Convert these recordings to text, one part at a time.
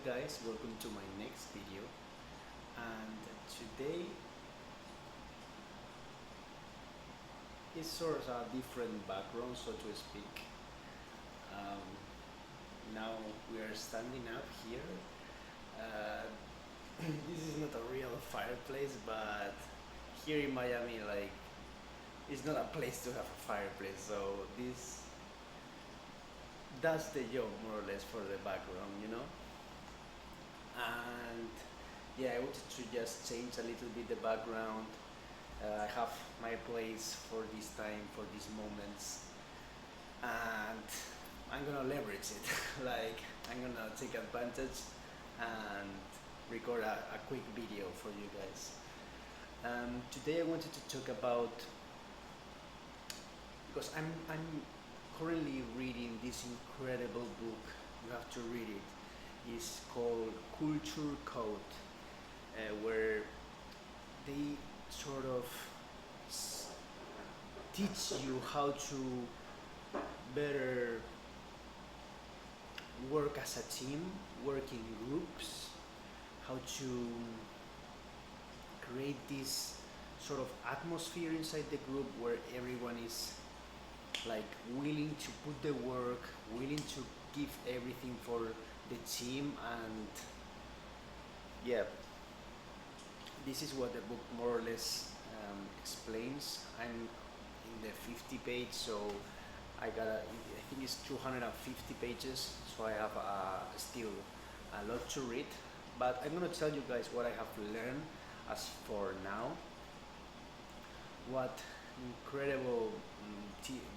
guys, welcome to my next video. And today is sort of a different background, so to speak. Um, Now we are standing up here. Uh, this is not a real fireplace, but here in Miami, like, it's not a place to have a fireplace, so this does the job more or less for the background. And yeah, I wanted to just change a little bit the background. I have my place for this time, for these moments, and I'm gonna leverage it. Like, I'm gonna take advantage and record a quick video for you guys. Today I wanted to talk about, because I'm currently reading this incredible book. You have to read it. It's called Culture Code, where they sort of teach you how to better work as a team, work in groups, how to create this sort of atmosphere inside the group where everyone is like willing to put the work, willing to give everything for the team, and yeah, this is what the book more or less explains. I'm in the 50 page, so I think it's 250 pages, so I have still a lot to read. But I'm gonna tell you guys what I have learned as for now. What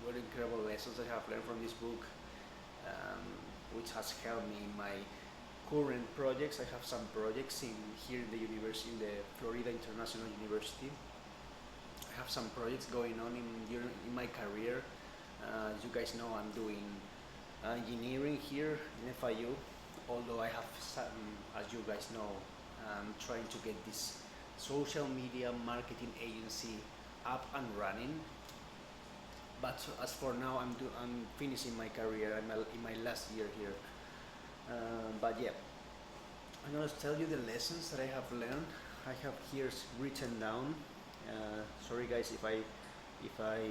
what incredible lessons I have learned from this book, um, which has helped me in my current projects. I have some projects in here in the university, in the Florida International University. I have some projects going on in my career. As you guys know, I'm doing engineering here in FIU. Although I have some, as you guys know, I'm trying to get this social media marketing agency up and running. But as for now, I'm finishing my career. I'm in my last year here. But yeah, I'm gonna tell you the lessons that I have learned. I have here written down. Sorry guys if I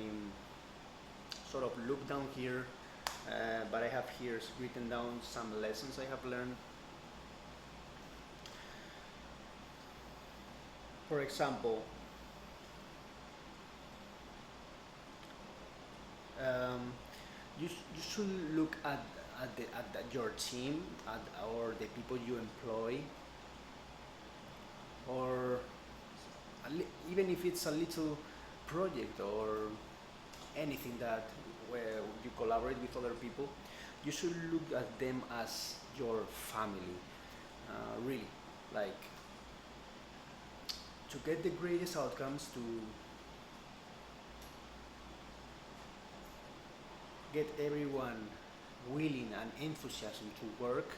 sort of look down here, but I have here written down some lessons I have learned. For example, um, you should look at your team or the people you employ, or even if it's a little project or anything that where you collaborate with other people, you should look at them as your family. Really, like, to get the greatest outcomes, to get everyone willing and enthusiasm to work,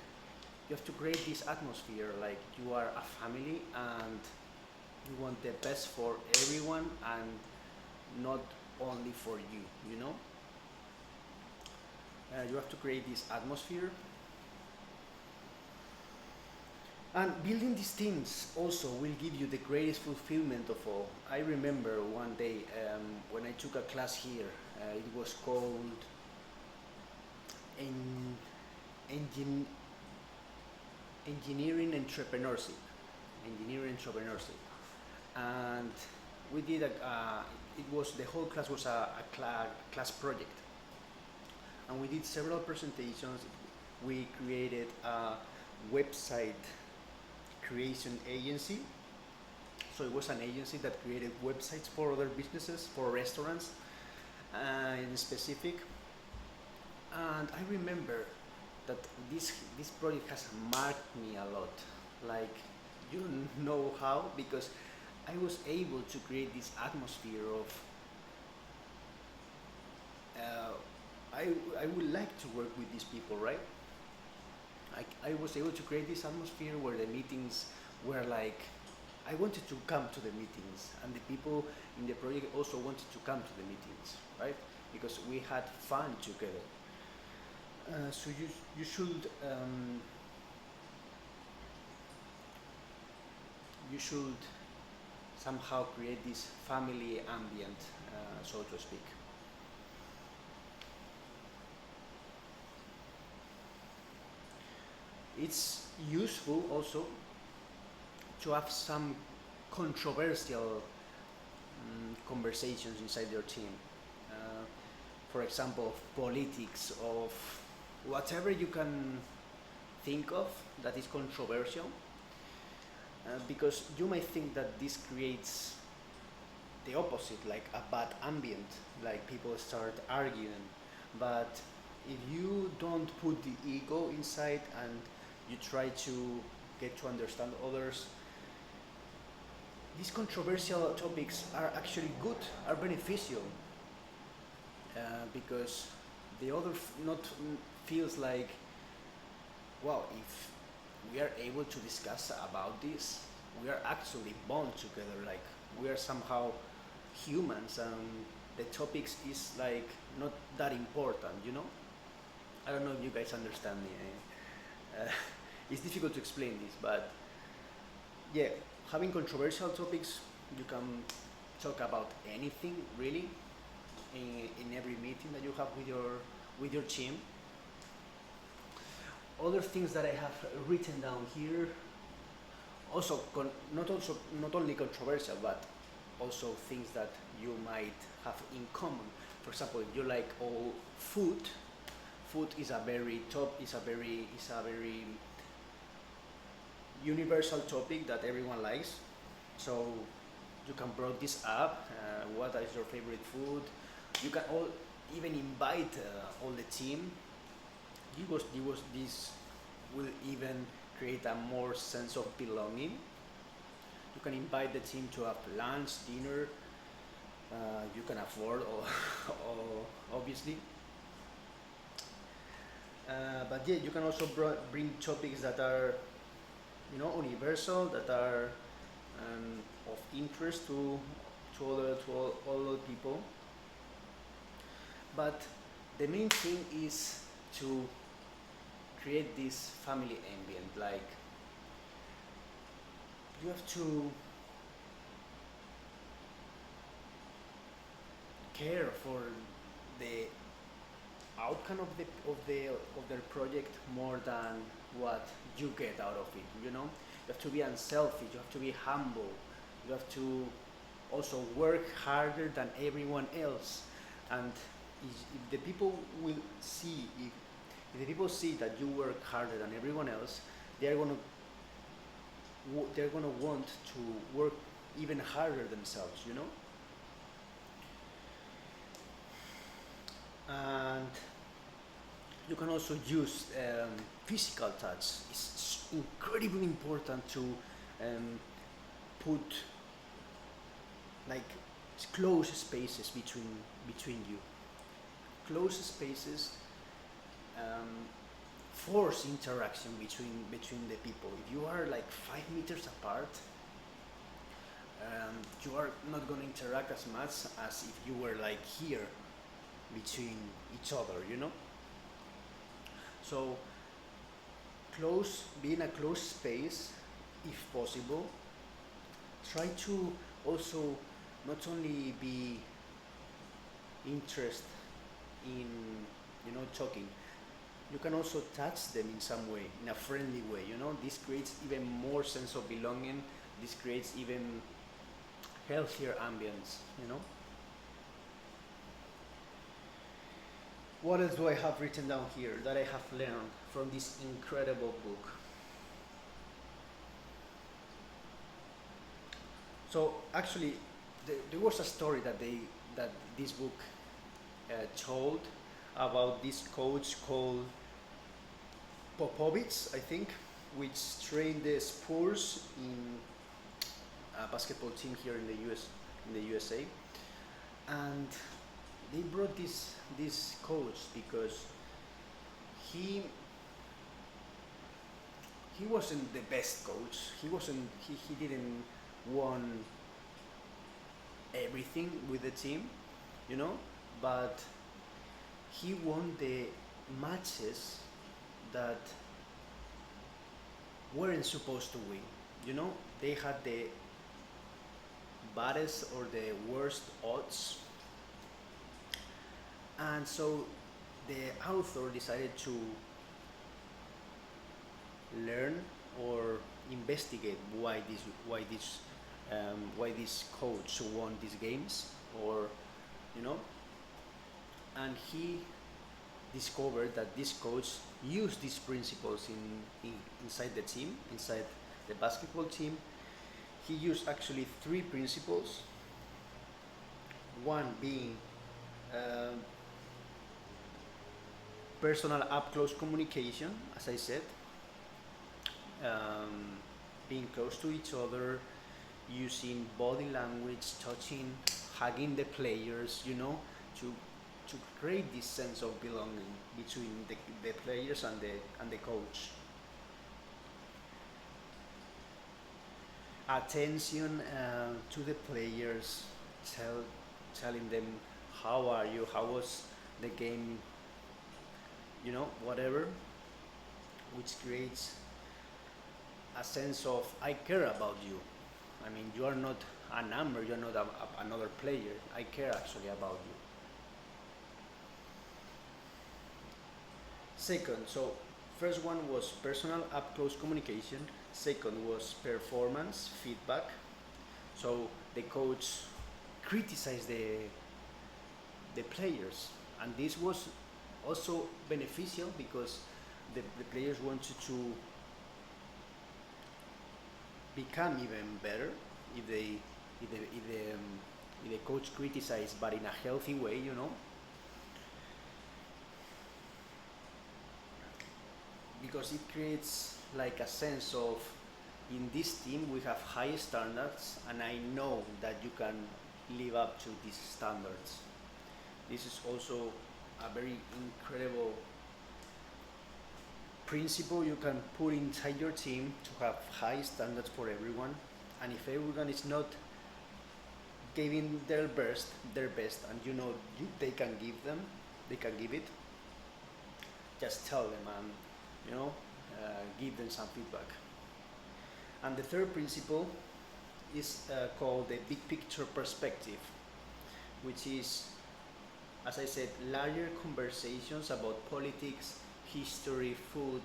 you have to create this atmosphere like you are a family and you want the best for everyone and not only for you, you know? You have to create this atmosphere. And building these teams also will give you the greatest fulfillment of all. I remember one day when I took a class here, it was called en- engin- engineering entrepreneurship. Engineering entrepreneurship. And we did it was the whole class was a class project, and we did several presentations. We created a website creation agency. So it was an agency that created websites for other businesses, for restaurants in specific. And I remember that this project has marked me a lot. Like, you don't know how, because I was able to create this atmosphere of uh, I would like to work with these people, right? I was able to create this atmosphere where the meetings were like, I wanted to come to the meetings, and the people in the project also wanted to come to the meetings, right? Because we had fun together. So you should you should somehow create this family ambient, so to speak. It's useful also to have some controversial conversations inside your team. Uh, for example, of politics, of whatever you can think of that is controversial, because you might think that this creates the opposite, like a bad ambient, like people start arguing. But if you don't put the ego inside and you try to get to understand others, these controversial topics are actually good, are beneficial, because the other not feels like, well, if we are able to discuss about this, we are actually bound together. Like we are somehow humans, and the topics is like not that important. You know? I don't know if you guys understand me. It's difficult to explain this, but yeah, having controversial topics, you can talk about anything really in every meeting that you have with your team. Other things that I have written down here, also not only controversial, but also things that you might have in common. For example, if you like all food, food is a very top is a very universal topic that everyone likes. So you can bring this up. What is your favorite food? You can all even invite all the team. You was this will even create a more sense of belonging. You can invite the team to have lunch, dinner. You can afford, or obviously. But yeah, you can also bring topics that are, universal, that are of interest to all other people. But the main thing is to create this family ambient. Like you have to care for the outcome of their project more than what you get out of it. You have to be unselfish. You have to be humble. You have to also work harder than everyone else. And if the people will see if the people see that you work harder than everyone else, they're gonna they're gonna want to work even harder themselves. And you can also use physical touch. It's incredibly important to put like close spaces between you. Close spaces um, force interaction between the people. If you are like 5 meters apart, you are not going to interact as much as if you were like here between each other. So be in a close space if possible. Try to also not only be interested in talking. You can also touch them in some way, in a friendly way. This creates even more sense of belonging. This creates even healthier ambience. What else do I have written down here that I have learned from this incredible book? So actually, there was a story that this book told about this coach called Popovich, I think, which trained the Spurs in a basketball team here in the USA, and they brought this coach because he he wasn't the best coach. He didn't won everything with the team, you know, but he won the matches that weren't supposed to win. you know, they had the baddest or the worst odds, and so the author decided to learn or investigate why this coach won these games, or you know, and he discovered that this coach used these principles inside the team, inside the basketball team. He used actually three principles. One being um, personal up close communication, as I said, um, being close to each other, using body language, touching, hugging the players, you know, to to create this sense of belonging between the players and the coach. Attention to the players, tell, telling them how are you, how was the game, you know, whatever, which creates a sense of I care about you. I mean, you are not a number, you're not another player. I care actually about you. Second, so first one was personal up close communication. Second was performance feedback. So the coach criticized the players, and this was also beneficial because the players wanted to become even better if they if the coach criticized, but in a healthy way, you know, because it creates like a sense of in this team we have high standards and I know that you can live up to these standards. This is also a very incredible principle you can put inside your team to have high standards for everyone. And if everyone is not giving their best, and you know they can give them, they can give it. Just tell them and you know give them some feedback. And the third principle is called the big picture perspective, which is, as I said, larger conversations about politics, history, food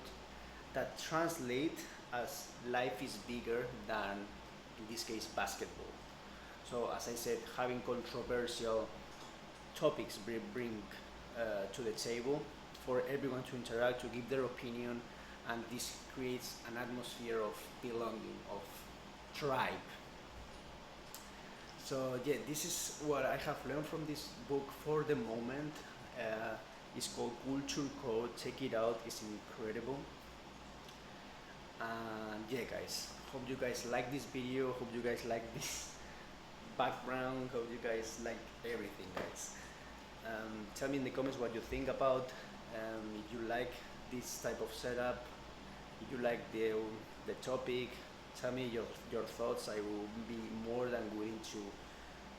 that translate as life is bigger than, in this case, basketball. So, as I said, having controversial topics bring to the table for everyone to interact, to give their opinion, and this creates an atmosphere of belonging, of tribe. So yeah, this is what I have learned from this book for the moment. It's called Culture Code. Check it out. It's incredible. And yeah, guys, hope you guys like this video. Hope you guys like this background. Hope you guys like everything, guys. Tell me in the comments what you think about. If you like this type of setup, if you like the topic, tell me your thoughts. I will be more than willing to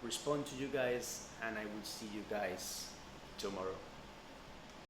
respond to you guys, and I will see you guys tomorrow.